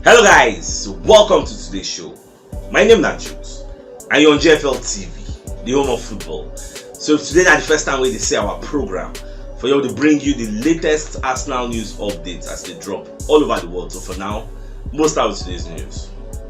Hello guys, welcome to today's show. My name is CHUKS and you're on JFL TV, the home of football. So today is the first time we see our program for you to bring you the latest Arsenal news updates as they drop all over the world. So for now, most of today's news.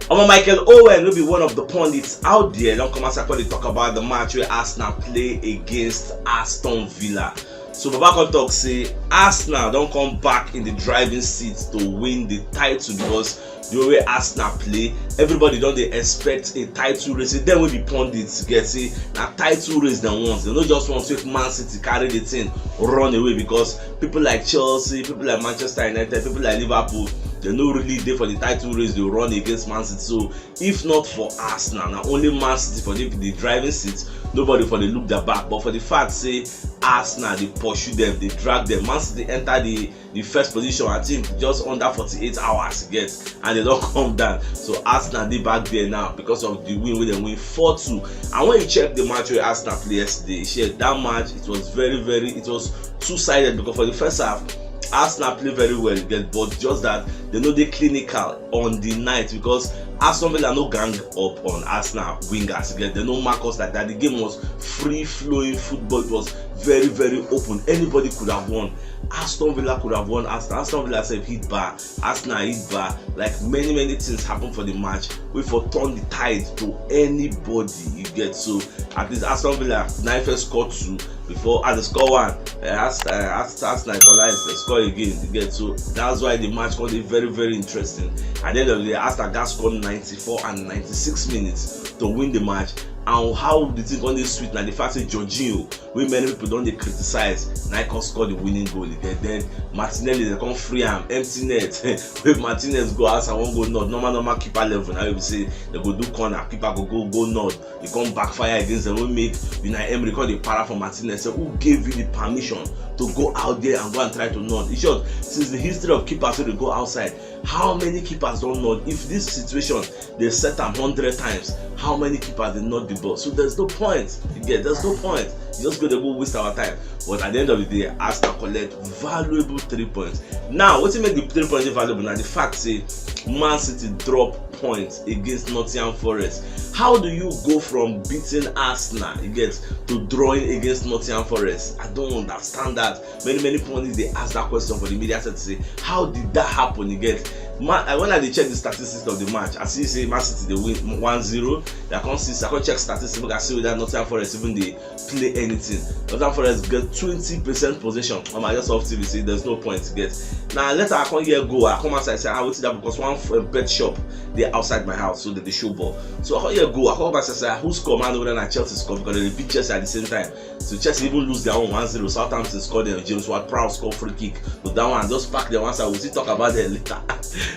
Michael Owen will be one of the pundits out there. Don't come and talk about the match where Arsenal play against Aston Villa. So Baba talk say Arsenal don't come back in the driving seat to win the title because the way Arsenal play, everybody don't they expect a title race. Then will be pundits get say na title race than once. They don't just want to take Man City carry the thing run away because people like Chelsea, people like Manchester United, people like Liverpool, they no really there for the title race. They run against Man City. So if not for Arsenal, now only Man City for the driving seat. Nobody for the look their back, but for the fact say Arsenal they pursue them, they drag them. Man City enter the first position, I think just under 48 hours get, and they don't come down. So Arsenal they back there now because of the win where they win 4-2. And when you check the match where Arsenal play yesterday, that match it was it was two-sided because for the first half Arsenal play very well again, but just that they know they clinical on the night because Aston Villa no gang up on Arsenal wingers again. They no mark us like that. The game was free flowing football. It was very open. Anybody could have won. Aston Villa could have won. Aston Villa said hit bar. Arsenal hit bar. Like many things happened for the match. We for turn the tide to anybody you get. So at least Aston Villa now first scored 2 before and they score 1. Arsenal equalize they score again. You get, so that's why the match got very interesting. At the end of the day, Arsenal got scored 94 and 96 minutes to win the match. And how the thing on this sweet now the fact that Jorginho, we many people don't they criticize, now can score the winning goal again. Then Martinelli they come free him, empty net. If Martinez go outside, won't go north. Normal keeper level. Now you say they go do corner, keeper go north. They come backfire against them. We make Unai Emery call the para for Martinez. So who gave you the permission to go out there and go and try to nod? In short, since the history of keepers so they go outside, how many keepers don't nod? If this situation they set them 100 times, how many keepers they nod the ball? So there's no point. You get, there's no point. You just go waste our time. But at the end of the day, Arsenal collect valuable 3 points. Now, what make the 3 points valuable? Now the fact say Man City drop points against Nottingham Forest. How do you go from beating Arsenal to drawing against Nottingham Forest? I don't understand that. Many pundits they ask that question for the media to say, how did that happen? When I check the statistics of the match, I see say Man City they win 1-0. I can't check statistics. I see whether Nottingham Forest even they play anything. Nottingham Forest get 20% possession. I just off TV say there's no point to get. Now later I come here go. I come outside say I will see that because one pet shop they outside my house, so they show ball. So I come here go. I come back and say who score man over there? Chelsea score because they beat Chelsea at the same time. So Chelsea even lose their own 1-0. Southampton scored them. James Ward-Prowse score free kick. But that one just pack the one side. We'll still talk about that later.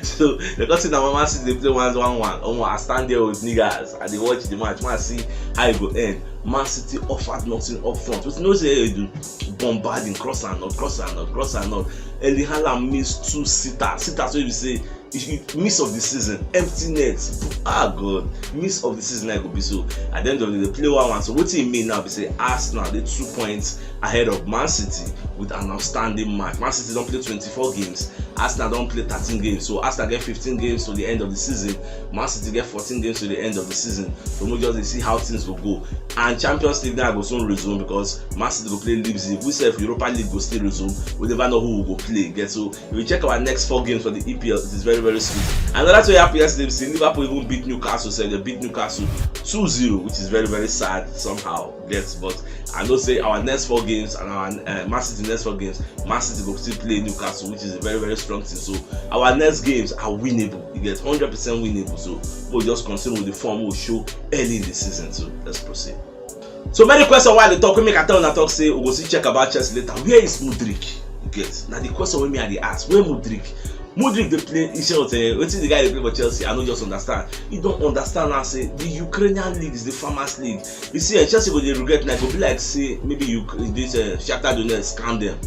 So they got to that Man City they play 1-1. I stand there with niggas and they watch the match. Man see how it go end. Man City offered nothing up front. But you know say you do bombarding cross and not. Erling Haaland missed 2 sitters. So you say miss of the season, empty net. God, miss of the season I go be. So at the end of the day, play 1-1. So what do you mean now? We say Arsenal they 2 points ahead of Man City with an outstanding match. Man City don't play 24 games. Arsenal don't play 13 games. So Arsenal get 15 games to the end of the season. Man City get 14 games to the end of the season. So we just see how things will go. And Champions League now go soon resume because Man City go play Leipzig. We say if Europa League go still resume, we never know who will go play. So if we check our next 4 games for the EPL, it is very sweet. And that's why happy yesterday. See Liverpool even beat Newcastle. So they beat Newcastle 2-0, which is very sad somehow. But I know say our next 4 games and our Man City next 4 games, Man City will still play Newcastle, which is a very strong team. So our next games are winnable. You get 100% winnable. So we'll just continue with the form we'll show early in the season. So let's proceed. So many questions while they talk. We make a tell and talk say we go see check about Chelsea later. Where is Mudryk? You get now the question when me are the ask. Where Mudryk? Mudryk they play wetin the guy they play for Chelsea. I don't just understand. You don't understand now. Say the Ukrainian league is the farmers league. You see, Chelsea go they regret now. Go be like say maybe you this Shakhtar Donetsk scam them.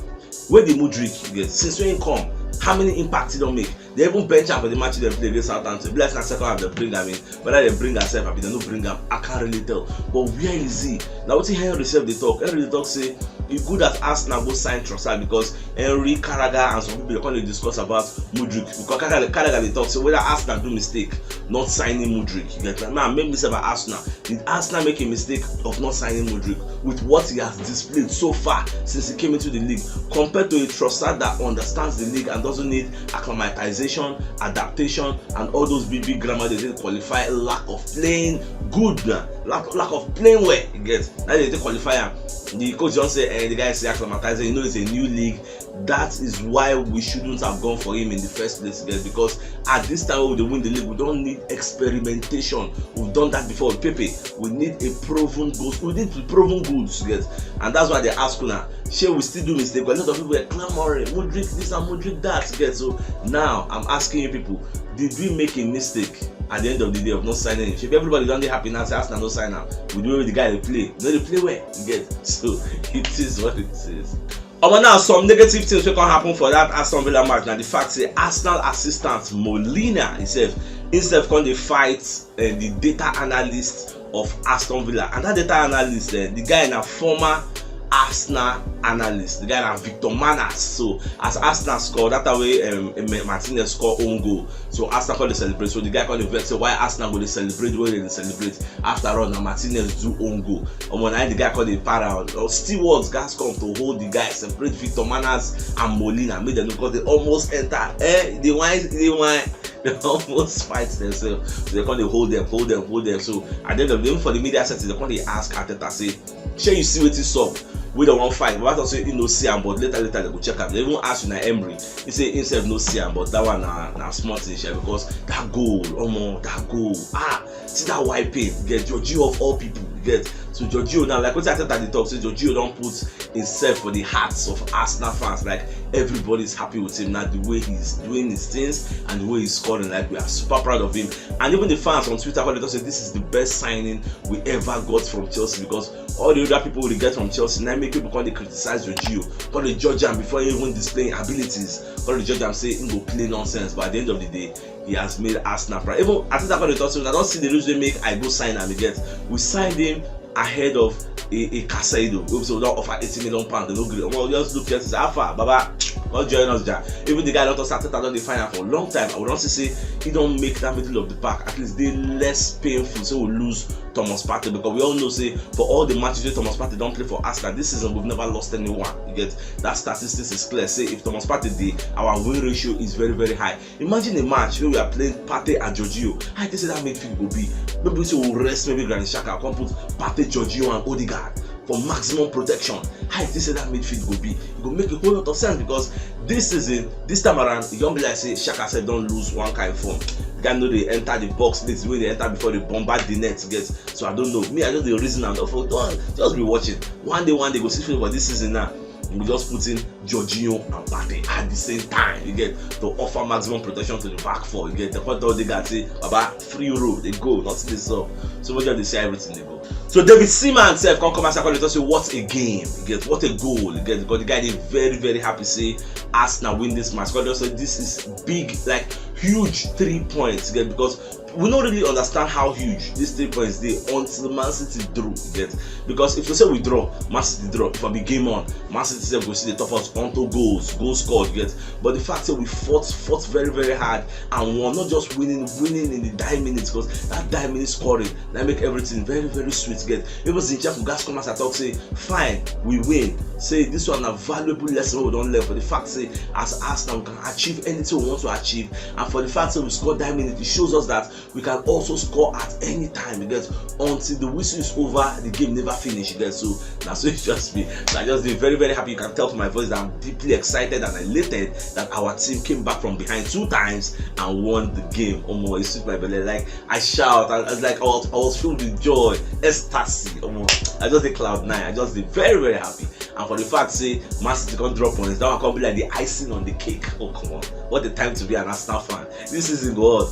Where the Mudryk get since when he come? How many impacts he don't make? They even bench up for the match they play against Southampton. Bless na second half they bring him in. Whether they bring herself, they don't bring him. I can't really tell. But where is he? Now what he Henry receive the talk? Henry the talk say it's good that Arsenal go sign Trossard because Henry, Carragher, and some people they can't discuss about Mudryk because Carragher they talk so whether Arsenal do mistake not signing Mudryk. You get man, make me say about Arsenal. Did Arsenal make a mistake of not signing Mudryk with what he has displayed so far since he came into the league compared to a Trossard that understands the league and doesn't need acclimatization, adaptation, and all those big grammar they didn't qualify, lack of playing good, lack of playing well. You get now they didn't qualify. The coach just say the guy is acclimatizing, you know it's a new league. That is why we shouldn't have gone for him in the first place, guys, because at this time when we win the league, we don't need experimentation. We've done that before with Pepe. We need a proven goods. We need proven goods, guys, and that's why they ask now. Sure, we still do mistake, but a lot of people are clamoring, Mudryk this and Mudryk that, guys. So now I'm asking you people, did we make a mistake at the end of the day of not signing him? If everybody don't be happy now, say Arsenal no sign him. We do with the guy they play. No, they play well, you get. So it is what it is. Now some negative things will can happen for that Aston Villa match. Now the fact say Arsenal assistant Molina himself instead of they fight the data analyst of Aston Villa, and that data analyst the guy na former Arsenal analyst, the guy na Victor Manas. So as Arsenal score that way Martinez score own goal, so Arsenal call the celebrate. So the guy call the vex say why Arsenal go to celebrate where they celebrate after all now Martinez do own goal. The guy call the para or stewards guys come to hold the guy, separate Victor Manas and Molina, made them because they almost enter they almost fight themselves. So they call they hold them. So at the end of the day for the media set they call they ask Arteta say, sure you see what is up. We don't want fight, but I say he no see him, but later they go check up. They even ask you na Emery. He say himself no see him, but that one na smart thing because that goal, that goal. See that white paint, get Giorgio of all people, get. So Giorgio now, like what I said at the top, so Giorgio don't put himself for the hearts of Arsenal fans. Like everybody's happy with him now, the way he's doing his things and the way he's scoring. Like we are super proud of him. And even the fans on Twitter call it say this is the best signing we ever got from Chelsea because all the other people we get from Chelsea now make people they criticize Giorgio, call the judge him before even displaying abilities, call the judge him say he go play nonsense. But at the end of the day, he has made Arsenal proud. Even I think that I don't see the reason make I go sign him again. We signed him ahead of a Casado. So we don't offer £80 million. They don't agree. Well, just look at this. Alpha, Baba, not join us there. Even the guy that started out on the final for a long time, I would also say he don't make that middle of the pack. At least they less painful. So we lose Thomas Partey because we all know say for all the matches where Thomas Partey don't play for Arsenal this season we've never lost anyone. You get that statistics is clear. Say if Thomas Partey did, our win ratio is very very high. Imagine a match where we are playing Partey and Giorgio. How they say that midfield will be? Maybe we say we'll rest maybe Granit Xhaka. I can put Partey, Giorgio, and Odegaard for maximum protection. How they say that midfield will be? It will make a whole lot of sense because this season, this time around, the young like say Saka said don't lose one kind of form. Guy know they enter the box this way they enter before they bombard the net get. So I don't know. Me, I know the reason and for just be watching. One day go see for this season now. We just put in Giorgio and Partey at the same time. You get to offer maximum protection to the back four. You get the what they got say about free road. They go, nothing this up. So we just say everything they go. So David Seaman himself come and say what a game. You get what a goal. You get because the guy is very very happy say Arsenal win this match. Because also this is big, like huge 3 points. You get because we don't really understand how huge these 3 points they until Man City drew. You get because if you say we draw, Man City draw. If I be game on, Man City will see the top us onto goals scored. You get but the fact that we fought very very hard and won, not just winning in the 9 minutes because that 9 minutes scoring that make everything very very sweet. Get it was in Jeff gas come as I talk say fine we win. Say this one a valuable lesson we don't learn for the fact say as Arsenal we can achieve anything we want to achieve and for the fact that we scored 9 minutes it shows us that we can also score at any time. You get until the whistle is over the game never finish. You get so that's what it just me. So I just be very very happy. You can tell from my voice that I'm deeply excited and elated that our team came back from behind 2 times and won the game. It suits my belly. Like I shout, I was like I was filled with joy, ecstasy. I just did cloud 9. I just did very very happy. And for the fact say Man City can't drop points, that one can be like the icing on the cake. Oh come on, what a time to be an Arsenal fan. This is in what.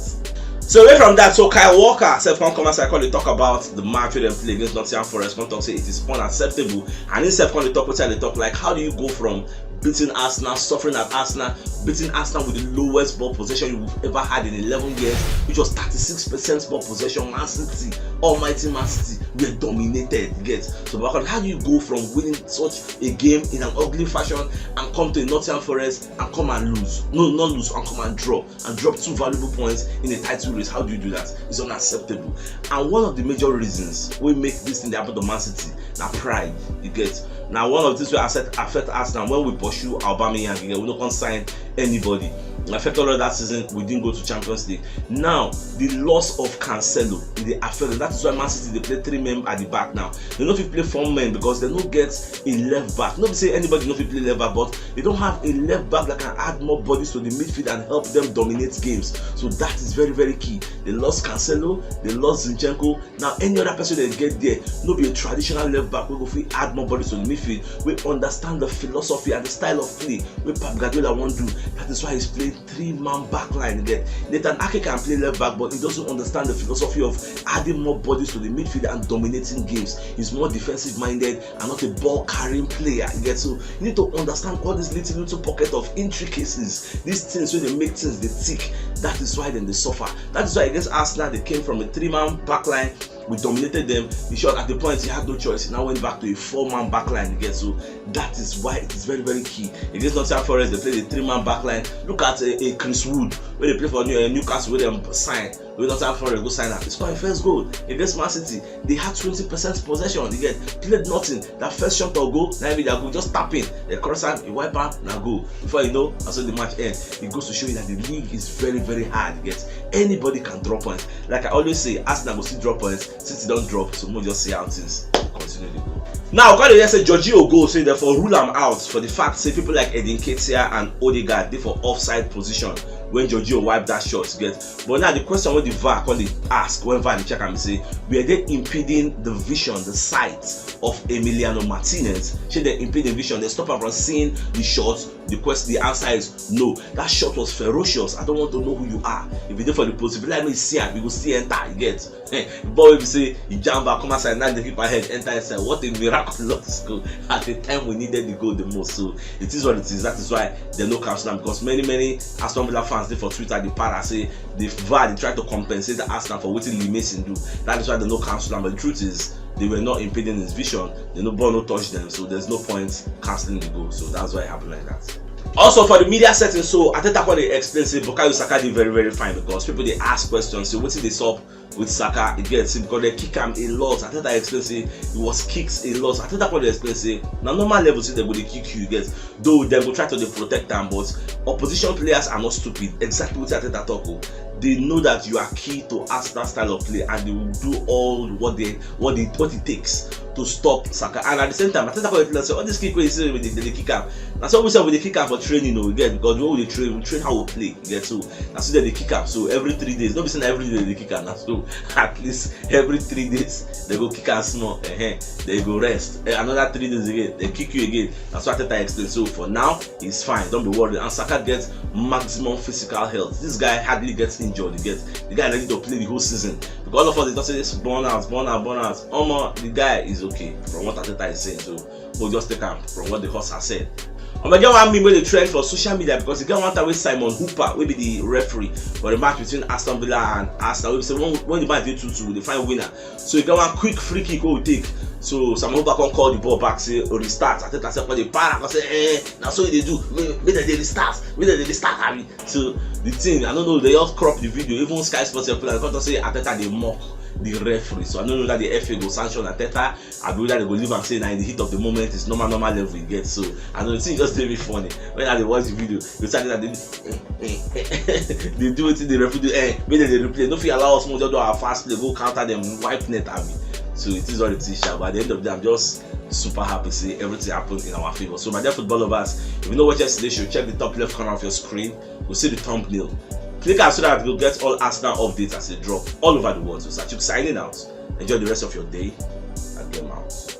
So away from that, so Kyle Walker self come as I call talk about the match where they play against Nottingham Forest. Come talk say it is unacceptable, and instead come talk what they talk like how do you go from beating Arsenal, suffering at Arsenal, beating Arsenal with the lowest ball possession you've ever had in 11 years, which was 36% ball possession. Man City almighty Man City were dominated. You get? So but how do you go from winning such a game in an ugly fashion and come to a Nottingham Forest and come and lose? No, not lose, and come and drop 2 valuable points in a title race. How do you do that? It's unacceptable. And one of the major reasons we make this thing happen to Man City, now pride. You get? Now one of these will affect us now when we pursue Aubameyang. We don't consign anybody. Affected all that season, we didn't go to Champions League. Now the loss of Cancelo, they affected. That is why Man City they play 3 men at the back now. They don't play 4 men because they don't get a left back. Not to say anybody don't play left back, but they don't have a left back that can add more bodies to the midfield and help them dominate games. So that is very, very key. They lost Cancelo, they lost Zinchenko. Now any other person they get there, not be a traditional left back. We go for add more bodies to the midfield. We understand the philosophy and the style of play we Pep Guardiola won't do. That is why he's playing 3-man backline again. Nathan Ake can play left back, but he doesn't understand the philosophy of adding more bodies to the midfield and dominating games. He's more defensive minded and not a ball carrying player. You get? So you need to understand all these little pocket of intricacies, these things where they make things they tick. That is why then they suffer. That is why against Arsenal they came from a 3-man backline. We dominated them. In short, at the point he had no choice. He now went back to a 4-man backline again. So that is why it is very, very key. Against Nottingham Forest, they played a 3-man backline. Look at a Chris Wood when they play for Newcastle, where they sign. When Nottingham Forest go sign up, he scored a first goal against Man City. They had 20% possession. They played nothing. That first shot or goal, now they go just tap in. They cross out, you wipe out, now go. Before you know, as the match ends, it goes to show you that the league is very, very hard. Anybody can drop points. Like I always say, Arsenal will still drop points. Since they don't drop, so we'll just see how things continue to go. Now, God, yes, Jorginho go say therefore rule him out for the fact say people like Edin Ketia and Odegaard they for offside position when Jorginho wiped that shot. But now the question when the VAR when they ask when VAR they check and say were they impeding the vision, the sight of Emiliano Martinez? Should they impede the vision? They stop him from seeing the shot. The answer is no. That shot was ferocious. I don't want to know who you are. If you do for the post, if you like me see him, you go see enter. You get? But if you say you jump back, come outside, now they keep my head enter inside. What a miraculous goal at the time we needed the goal the most. So it is what it is. That is why they no cancel because many Aston Villa fans they for Twitter the para say the VAR they try to compensate the Arsenal for what Lee Mason do. That is why they no cancel. But the truth is they were not impeding his vision. The no ball no touch them, so there's no point cancelling the goal. So that's why it happened like that. Also for the media setting, so I think that's what they explain. Say Bukayo Saka did very, very fine because people they ask questions. So what did they stop with Saka? It gets because they kick him a lot. I think I explain say it was kicks a lot. I think that's what they explain say. Now normal level say they go they kick you, get though they go try to protect them, but opposition players are not stupid. Exactly what I think that talk. They know that you are key to Arsenal style of play, and they will do all what it takes to stop Saka. And at the same time, I think that's all this kick where you see with the kick up. That's what we say with the kick up for training, you get because when we train how we play, you get so that's why they kick up. So every 3 days, not be saying every day they kick up. So at least every 3 days they go kick up small, they go rest. Another 3 days again, they kick you again. That's what I explain. So for now, it's fine. Don't be worried. And Saka gets maximum physical health. This guy hardly gets injured. The guy ready to play the whole season. Because all of us they don't say this burn out. The guy is okay from what Ateta is saying. So we'll just take him from what the host has said. I get one meme where they trend for social media because you get one time with Simon Hooper, will be the referee for the match between Aston Villa and Arsenal. We say when the match 2-2, they find winner. So you get one quick free kick we take. So Simon Hooper can call the ball back, say restart. I think I said for the para, I say now so they do. Maybe they restart. So the thing, I don't know, they just crop the video. Even Sky Sports player because say Ateta they mock the referee. So I don't know that the FA go sanction Ateta. I believe that they go leave and say now in the heat of the moment it's normal level you get. So I know the thing just very funny. When I watch the video, you say that they do it in the referee do maybe they replay. Don't feel allow us more to do our fast play, go counter them, wipe net at me. So it is what it is, but at the end of the day, I'm just super happy to see everything happen in our favor. So my dear football lovers, if you know what yesterday's show, check the top left corner of your screen. You'll see the thumbnail. Click out so that you'll get all Arsenal updates as they drop all over the world. So CHUKS signing out. Enjoy the rest of your day and get out.